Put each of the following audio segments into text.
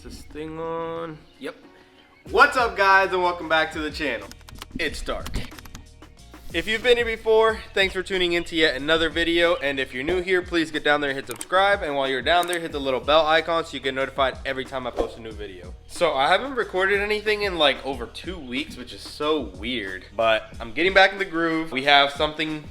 this thing on. Yep. What's up, guys, and welcome back to the channel. It's dark. If you've been here before, thanks for tuning in to yet another video, and if you're new here, please get down there and hit subscribe, and while you're down there, hit the little bell icon so you get notified every time I post a new video. So I haven't recorded anything in like over 2 weeks, which is so weird, but I'm getting back in the groove. We have something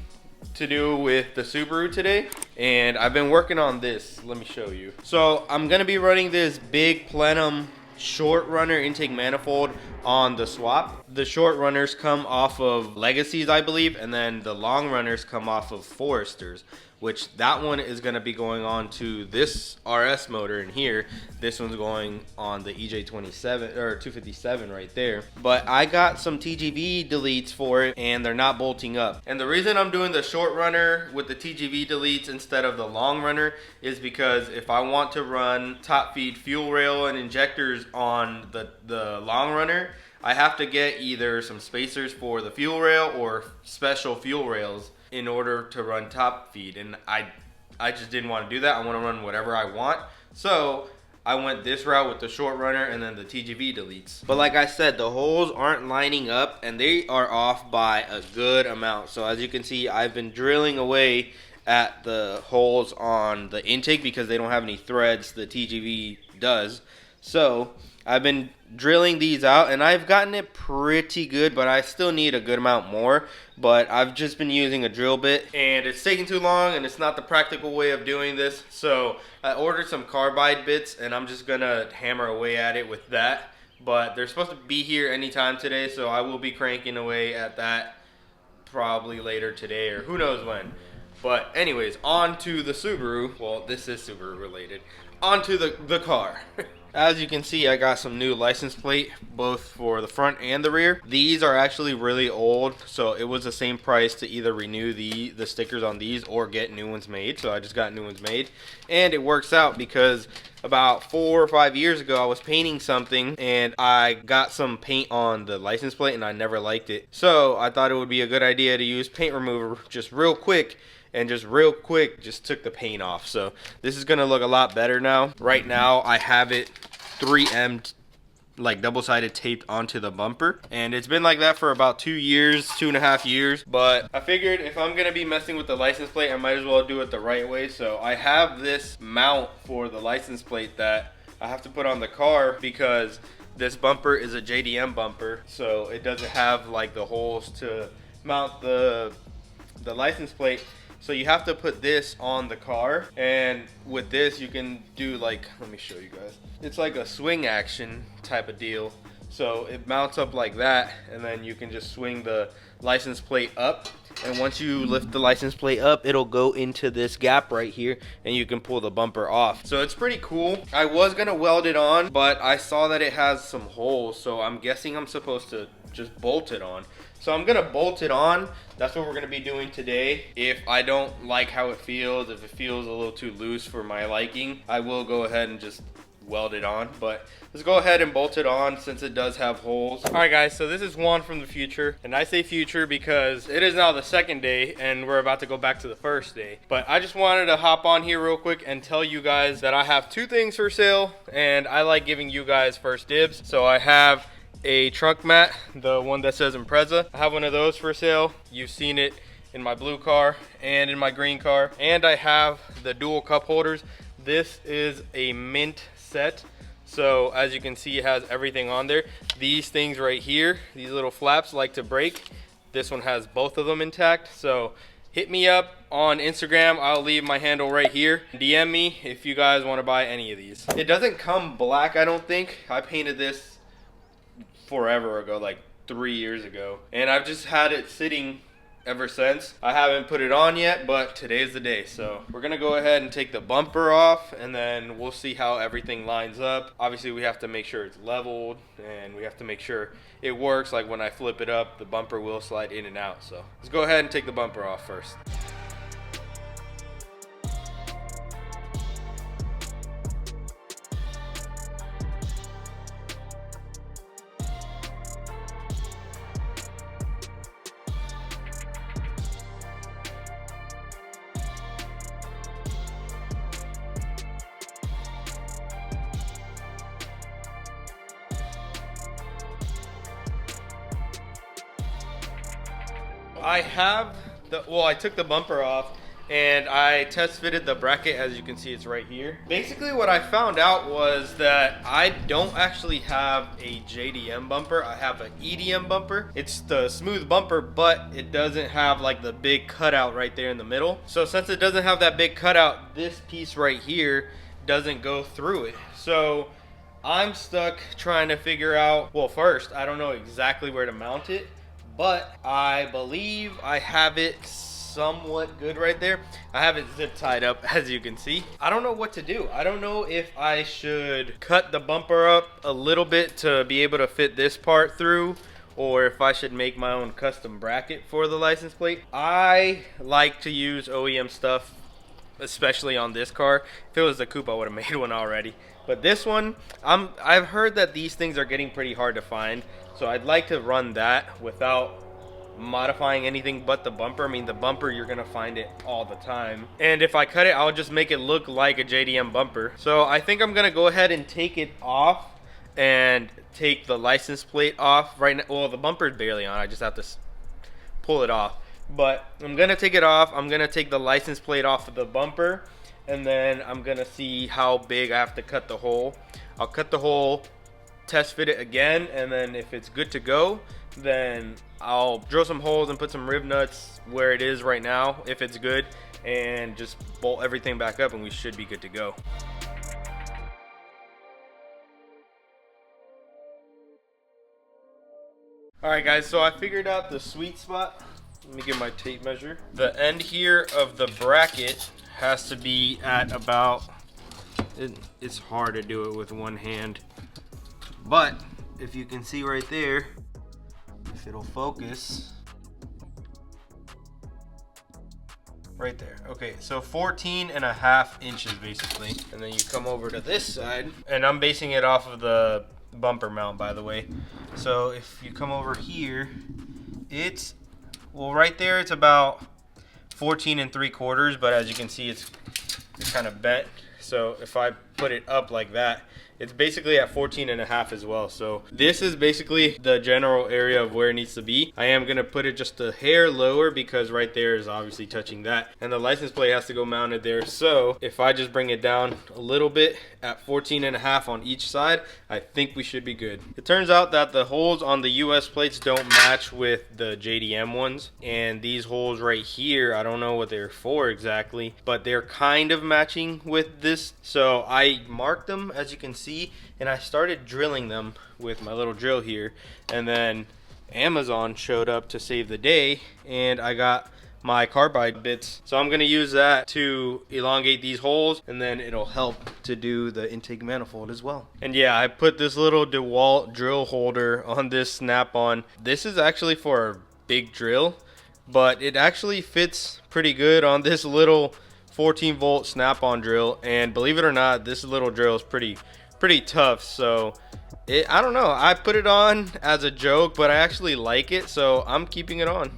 to do with the Subaru today, and I've been working on this. Let me show you. So I'm gonna be running this big plenum short runner intake manifold on the swap. The short runners come off of Legacies, I believe, and then the long runners come off of Foresters, which that one is going to be going on to this RS motor in here. This one's going on the EJ27 or 257 right there. But I got some TGV deletes for it, and they're not bolting up. And the reason I'm doing the short runner with the TGV deletes instead of the long runner is because if I want to run top feed fuel rail and injectors on the long runner, I have to get either some spacers for the fuel rail or special fuel rails in order to run top feed, and I just didn't want to do that. I want to run whatever I want, so I went this route with the short runner and then the TGV deletes. But like I said, the holes aren't lining up, and they are off by a good amount. So as you can see, I've been drilling away at the holes on the intake because they don't have any threads. The TGV does. So I've been drilling these out, and I've gotten it pretty good, but I still need a good amount more. But I've just been using a drill bit, and it's taking too long, and it's not the practical way of doing this. So I ordered some carbide bits, and I'm just gonna hammer away at it with that. But they're supposed to be here anytime today, so I will be cranking away at that probably later today, or who knows when. But anyways, on to the Subaru. Well, this is Subaru related. On to the car. As you can see, I got some new license plate, both for the front and the rear. These are actually really old, so it was the same price to either renew the stickers on these or get new ones made. So I just got new ones made, and it works out because about 4 or 5 years ago, I was painting something, and I got some paint on the license plate, and I never liked it. So I thought it would be a good idea to use paint remover just real quick, and just took the paint off. So this is gonna look a lot better now. Right now I have it 3M'd, like double-sided taped onto the bumper, and it's been like that for about 2 years, 2.5 years. But I figured if I'm gonna be messing with the license plate, I might as well do it the right way. So I have this mount for the license plate that I have to put on the car because this bumper is a JDM bumper, so it doesn't have like the holes to mount the license plate. So you have to put this on the car, and with this you can do like, let me show you guys. It's like a swing action type of deal. So it mounts up like that, and then you can just swing the license plate up, and once you lift the license plate up, it'll go into this gap right here, and you can pull the bumper off. So it's pretty cool. I was gonna weld it on, but I saw that it has some holes, so I'm guessing I'm supposed to just bolt it on. So I'm gonna bolt it on. That's what we're gonna be doing today. If I don't like how it feels, if it feels a little too loose for my liking, I will go ahead and just weld it on. But let's go ahead and bolt it on since it does have holes. All right, guys, so this is Juan from the future, and I say future because it is now the second day and we're about to go back to the first day. But I just wanted to hop on here real quick and tell you guys that I have 2 things for sale, and I like giving you guys first dibs. So I have a trunk mat, the one that says Impreza. I have one of those for sale. You've seen it in my blue car and in my green car. And I have the dual cup holders. This is a mint set, so as you can see, it has everything on there. These things right here, these little flaps, like to break. This one has both of them intact. So hit me up on Instagram. I'll leave my handle right here. DM me if you guys want to buy any of these. It doesn't come black, I don't think. I painted this forever ago, like 3 years ago, and I've just had it sitting ever since. I haven't put it on yet, but today's the day. So we're gonna go ahead and take the bumper off, and then we'll see how everything lines up. Obviously we have to make sure it's leveled, and we have to make sure it works. Like when I flip it up, the bumper will slide in and out. So let's go ahead and take the bumper off first. I have I took the bumper off and I test fitted the bracket. As you can see, it's right here. Basically what I found out was that I don't actually have a JDM bumper. I have an EDM bumper. It's the smooth bumper, but it doesn't have like the big cutout right there in the middle. So since it doesn't have that big cutout, this piece right here doesn't go through it. So I'm stuck trying to figure out, well, first, I don't know exactly where to mount it, but I believe I have it somewhat good right there. I have it zip tied up, as you can see. I don't know what to do. I don't know if I should cut the bumper up a little bit to be able to fit this part through, or if I should make my own custom bracket for the license plate. I like to use OEM stuff, especially on this car. If it was a coupe, I would have made one already. But this one, I've heard that these things are getting pretty hard to find, so I'd like to run that without modifying anything but the bumper. I mean, the bumper, you're gonna find it all the time, and if I cut it, I'll just make it look like a JDM bumper. So I think I'm gonna go ahead and take it off and take the license plate off right now. Well, the bumper is barely on. I just have to pull it off, but I'm gonna take it off. I'm gonna take the license plate off of the bumper, and then I'm gonna see how big I have to cut the hole. I'll cut the hole, test fit it again, and then if it's good to go, then I'll drill some holes and put some rib nuts where it is right now, if it's good, and just bolt everything back up, and we should be good to go. Alright guys, so I figured out the sweet spot. Let me get my tape measure. The end here of the bracket has to be at about, it's hard to do it with one hand, but if you can see right there, if it'll focus, right there. Okay, so 14.5 inches basically. And then you come over to this side, and I'm basing it off of the bumper mount, by the way. So if you come over here, it's, well, right there it's about 14.75, but as you can see, it's kind of bent. So if I put it up like that, it's basically at 14.5 as well. So this is basically the general area of where it needs to be. I am gonna put it just a hair lower because right there is obviously touching that, and the license plate has to go mounted there. So if I just bring it down a little bit at 14.5 on each side, I think we should be good. It turns out that the holes on the US plates don't match with the JDM ones, and these holes right here, I don't know what they're for exactly, but they're kind of matching with this. So I marked them, as you can see, and I started drilling them with my little drill here, and then Amazon showed up to save the day, and I got my carbide bits. So I'm gonna use that to elongate these holes, and then it'll help to do the intake manifold as well. And yeah, I put this little DeWalt drill holder on this snap-on. This is actually for a big drill, but it actually fits pretty good on this little 14-volt snap-on drill, and believe it or not, this little drill is pretty tough. So I don't know, I put it on as a joke, but I actually like it, so I'm keeping it on.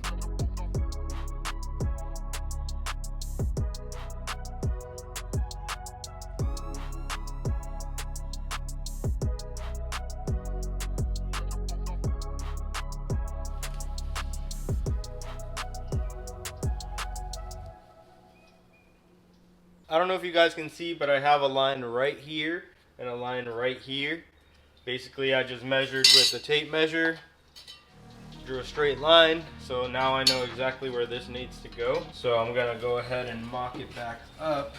I don't know if you guys can see, but I have a line right here and a line right here. Basically, I just measured with the tape measure, drew a straight line, so now I know exactly where this needs to go. So I'm gonna go ahead and mock it back up.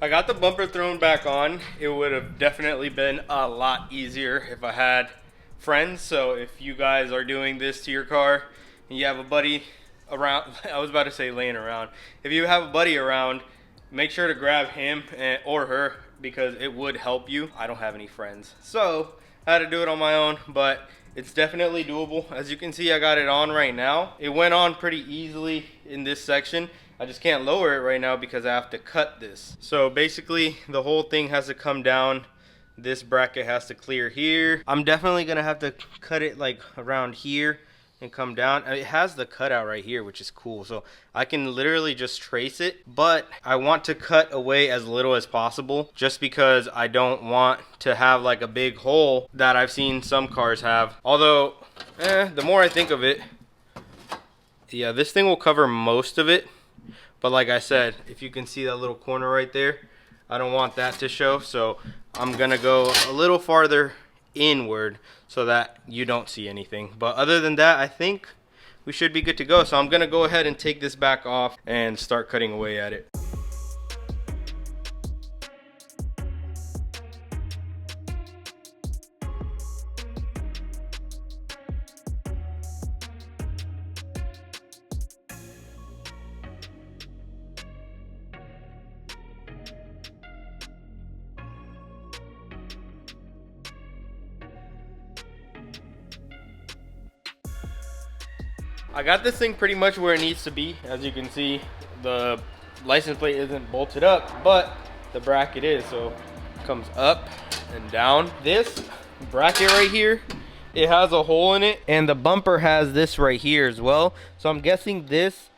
I got the bumper thrown back on. It would have definitely been a lot easier if I had friends. So if you guys are doing this to your car and you have a buddy around, I was about to say laying around. If you have a buddy around, make sure to grab him or her, because it would help you. I don't have any friends, so I had to do it on my own, but it's definitely doable. As you can see, I got it on right now. It went on pretty easily in this section. I just can't lower it right now because I have to cut this. So basically the whole thing has to come down. This bracket has to clear here. I'm definitely gonna have to cut it like around here and come down. It has the cutout right here, which is cool. So I can literally just trace it, but I want to cut away as little as possible just because I don't want to have like a big hole that I've seen some cars have. Although, the more I think of it, yeah, this thing will cover most of it. But like I said, if you can see that little corner right there, I don't want that to show. So I'm gonna go a little farther inward so that you don't see anything. But other than that, I think we should be good to go. So I'm gonna go ahead and take this back off and start cutting away at it. I got this thing pretty much where it needs to be. As you can see, the license plate isn't bolted up, but the bracket is, so it comes up and down. This bracket right here, it has a hole in it, and the bumper has this right here as well. So I'm guessing this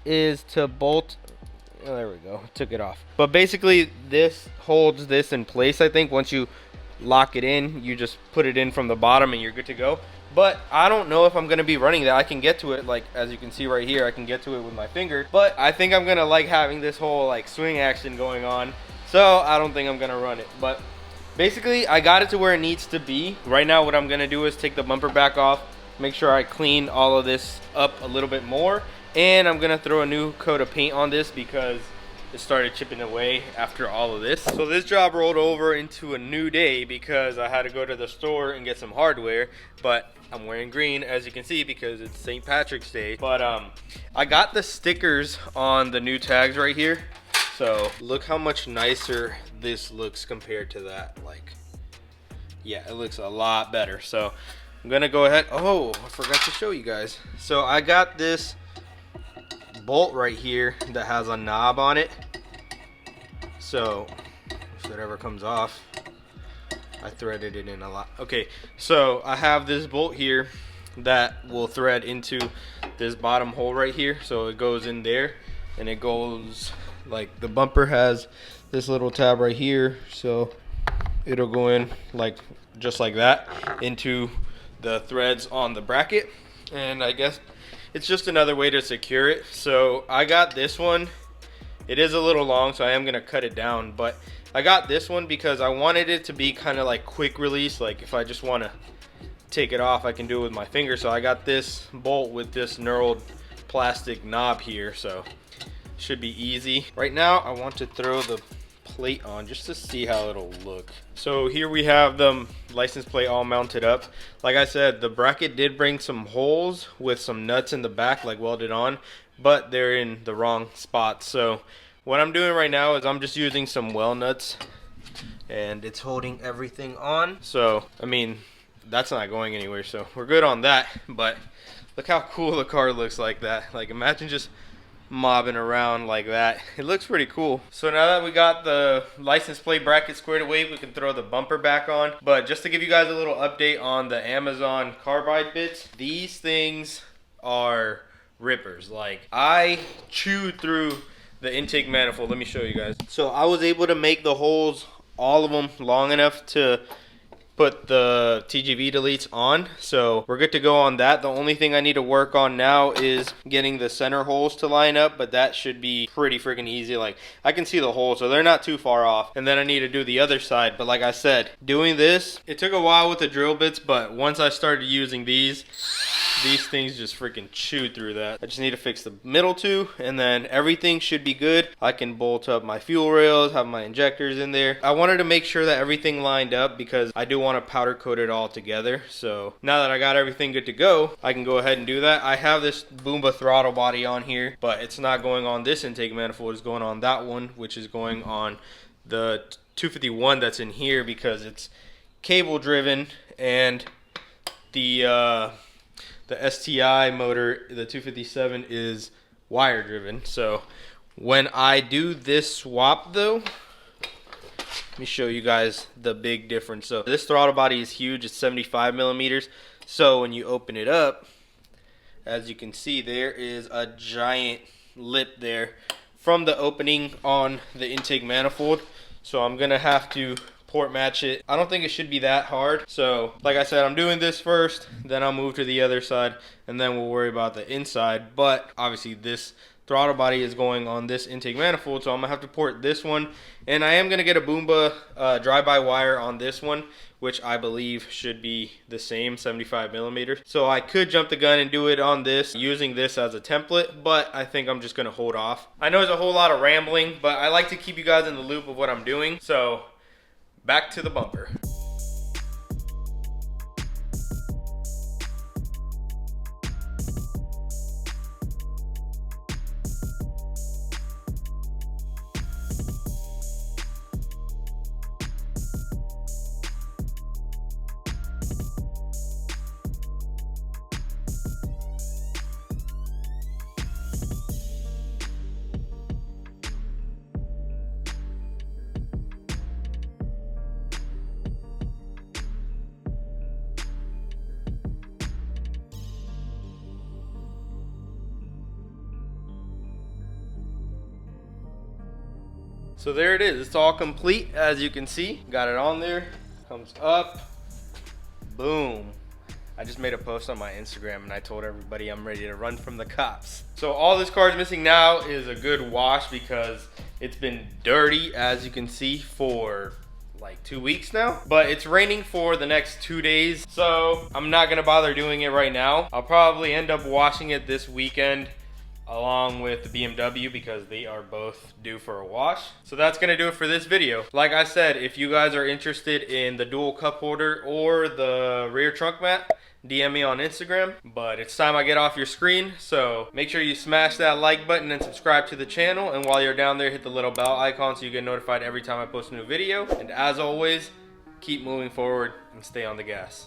is to bolt. Oh, there we go, took it off. But basically this holds this in place. I think once you lock it in, you just put it in from the bottom and you're good to go. But I don't know if I'm going to be running that. I can get to it, like as you can see right here, I can get to it with my finger. But I think I'm going to like having this whole like swing action going on. So I don't think I'm going to run it. But basically I got it to where it needs to be. Right now what I'm going to do is take the bumper back off, make sure I clean all of this up a little bit more. And I'm going to throw a new coat of paint on this because it started chipping away after all of this. So this job rolled over into a new day because I had to go to the store and get some hardware. But I'm wearing green, as you can see, because it's St. Patrick's Day. But I got the stickers on the new tags right here. So look how much nicer this looks compared to that. Like, yeah, it looks a lot better. So I'm gonna go ahead. Oh, I forgot to show you guys. So I got this bolt right here that has a knob on it. So if it ever comes off, I threaded it in a lot. Okay, so I have this bolt here that will thread into this bottom hole right here. So it goes in there and it goes like, the bumper has this little tab right here, so it'll go in like just like that into the threads on the bracket. And I guess it's just another way to secure it. So I got this one. It is a little long, so I am gonna cut it down, but I got this one because I wanted it to be kind of like quick release. Like if I just want to take it off, I can do it with my finger. So I got this bolt with this knurled plastic knob here, so should be easy. Right now I want to throw the plate on just to see how it'll look. So here we have the license plate all mounted up. Like I said, the bracket did bring some holes with some nuts in the back, like welded on, but they're in the wrong spot. So what I'm doing right now is I'm just using some weld nuts and it's holding everything on. So I mean, that's not going anywhere, so we're good on that. But look how cool the car looks like that. Like imagine just mobbing around like that. It looks pretty cool. So now that we got the license plate bracket squared away, we can throw the bumper back on. But just to give you guys a little update on the Amazon carbide bits, these things are rippers. Like I chewed through the intake manifold. Let me show you guys. So I was able to make the holes, all of them, long enough to put the TGV deletes on. So we're good to go on that. The only thing I need to work on now is getting the center holes to line up, but that should be pretty freaking easy. Like I can see the holes, so they're not too far off. And then I need to do the other side. But like I said, doing this, it took a while with the drill bits, but once I started using these these things just freaking chewed through that. I just need to fix the middle two, and then everything should be good. I can bolt up my fuel rails, have my injectors in there. I wanted to make sure that everything lined up because I do want to powder coat it all together. So now that I got everything good to go, I can go ahead and do that. I have this Boomba throttle body on here, but it's not going on this intake manifold. It's going on that one, which is going on the 251 that's in here because it's cable driven, and the STI motor, the 257, is wire driven. So when I do this swap though, let me show you guys the big difference. So this throttle body is huge. It's 75 millimeters. So when you open it up, as you can see, there is a giant lip there from the opening on the intake manifold. So I'm gonna have to port match it. I don't think it should be that hard. So like I said, I'm doing this first, then I'll move to the other side, and then we'll worry about the inside. But obviously this throttle body is going on this intake manifold, so I'm gonna have to port this one, and I am gonna get a Boomba drive-by-wire on this one, which I believe should be the same, 75 millimeters. So I could jump the gun and do it on this using this as a template, but I think I'm just gonna hold off. I know it's a whole lot of rambling, but I like to keep you guys in the loop of what I'm doing. So back to the bumper. So there it is. It's all complete, as you can see. Got it on there. Comes up. Boom. I just made a post on my Instagram and I told everybody I'm ready to run from the cops. So all this car is missing now is a good wash because it's been dirty, as you can see, for like 2 weeks now. But it's raining for the next 2 days, so I'm not gonna bother doing it right now. I'll probably end up washing it this weekend along with the BMW because they are both due for a wash. So that's gonna do it for this video. Like I said, if you guys are interested in the dual cup holder or the rear trunk mat, DM me on Instagram. But it's time I get off your screen, so make sure you smash that like button and subscribe to the channel, and while you're down there, hit the little bell icon so you get notified every time I post a new video. And as always, keep moving forward and stay on the gas.